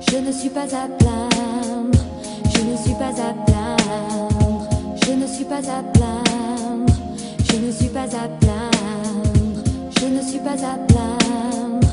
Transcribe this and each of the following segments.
Je ne suis pas à plaindre, je ne suis pas à plaindre, je ne suis pas à plaindre, je ne suis pas à plaindre, je ne suis pas à plaindre,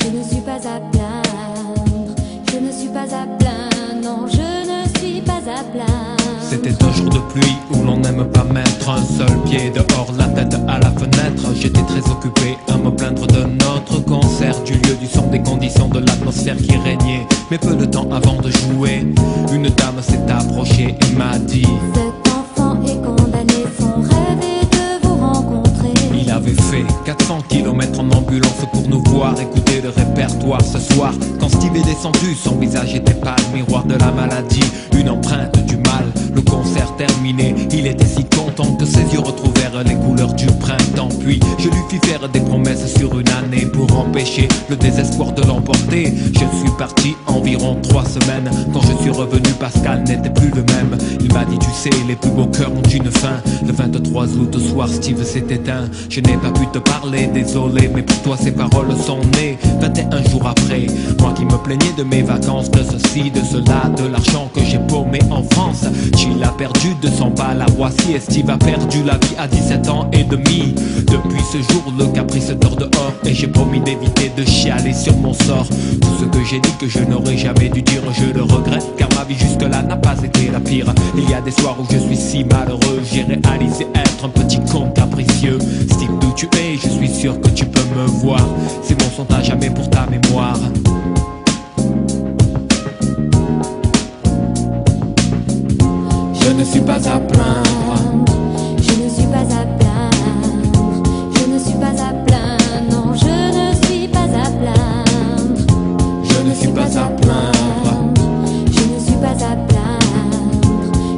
je ne suis pas à plaindre, je ne suis pas à plaindre, non, je ne suis pas à plaindre. C'était un jour de pluie où l'on n'aime pas mettre un seul pied dehors, la tête à la fenêtre. J'étais très occupé à me plaindre de notre concert, du lieu, du son, des conditions, de l'atmosphère qui régnait. Mais peu de temps avant de jouer, une dame s'est approchée et m'a dit: cet enfant est condamné, son rêve est de vous rencontrer. Il avait fait 400 km en ambulance pour nous voir, écouter le répertoire ce soir. Quand Steve est descendu, son visage était pâle, miroir de la maladie, une empreinte du mal. Le concert terminé, il était si content que ses yeux retrouvèrent les couleurs du printemps. Puis je lui fis faire des promesses sur une année pour empêcher le désespoir de l'emporter. Je suis parti environ 3 semaines. Quand je suis revenu, Pascal n'était plus le même. Il m'a dit: tu sais, les plus beaux cœurs ont une fin. Le 23 août au soir, Steve s'est éteint. Je n'ai pas pu te parler, désolé, mais pour toi ces paroles sont nées 21 jours après. Moi qui me plaignais de mes vacances, de ceci, de cela, de l'argent que j'ai paumé en France. Gilles a perdu 200 balles à Roissy et Steve a perdu la vie à 17 ans et demi. Depuis ce jour, le caprice dort dehors et j'ai promis d'éviter de chialer sur mon sort. Tout ce que j'ai dit que je n'aurais jamais dû dire, je le regrette car ma vie jusque-là n'a pas été la pire. Il y a des soirs où je suis si malheureux, j'ai réalisé être un petit con capricieux. Steve, d'où tu es, je suis sûr que tu peux me voir. C'est mon son à jamais pour ta mémoire. Je ne suis pas à plaindre, je ne suis pas à plaindre, je ne suis pas à plaindre, non, je ne suis pas à plaindre, je ne suis pas à plaindre, je ne suis pas à plaindre,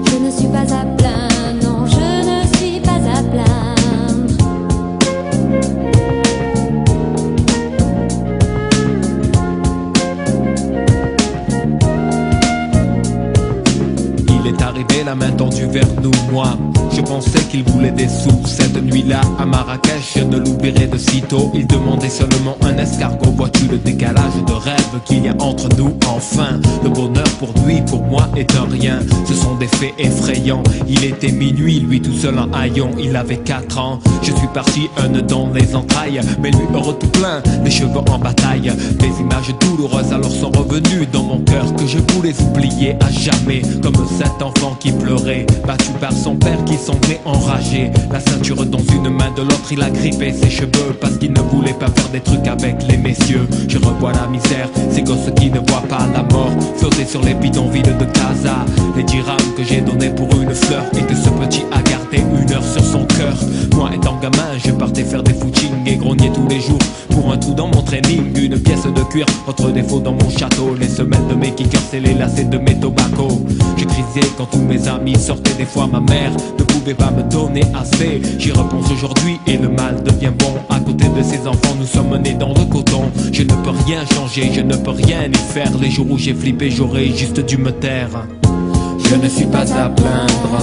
je ne suis pas à plaindre, non, je ne suis pas à plaindre. Il est arrivé la main tendue vers nous, moi je pensais qu'il voulait des sous. Cette nuit-là à Marrakech, je ne l'oublierai de sitôt. Il demandait seulement un escargot. Vois-tu le décalage de rêve qu'il y a entre nous? Enfin, le bonheur pour lui, pour moi est un rien. Ce sont des faits effrayants. Il était minuit, lui tout seul en haillons. Il avait 4 ans. Je suis parti, un nœud dans les entrailles, mais lui heureux tout plein, les cheveux en bataille. Des images douloureuses alors sont revenues dans mon cœur que je voulais oublier à jamais. Comme cet enfant qui pleurait, battu par son père qui semblait enragé. La ceinture dans une main, de l'autre il a grippé ses cheveux parce qu'il ne voulait pas faire des trucs avec les messieurs. Je revois la misère, ces gosses qui ne voient pas la mort flotter sur les bidonvilles de Casa. Les dirhams que j'ai donnés pour une fleur et que ce petit a gardé 1 heure sur son cœur. Moi étant gamin, je partais faire des footings et grogner tous les jours pour un trou dans mon training. Une pièce de cuir, autre défaut dans mon château. Les semelles de mes kickers, c'est les lacets de mes tobacco. Je crisais quand tous mes amis sortaient, des fois ma mère ne pouvait pas me donner assez. J'y repense aujourd'hui et le mal devient bon. À côté de ces enfants, nous sommes nés dans le coton. Je ne peux rien changer, je ne peux rien y faire. Les jours où j'ai flippé, j'aurais juste dû me taire. Je ne suis pas à plaindre,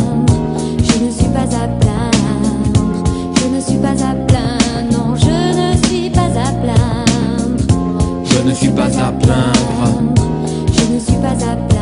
je ne suis pas à plaindre, je ne suis pas à plaindre, non, je ne suis pas à plaindre, je ne suis pas à plaindre, je ne suis pas à plaindre.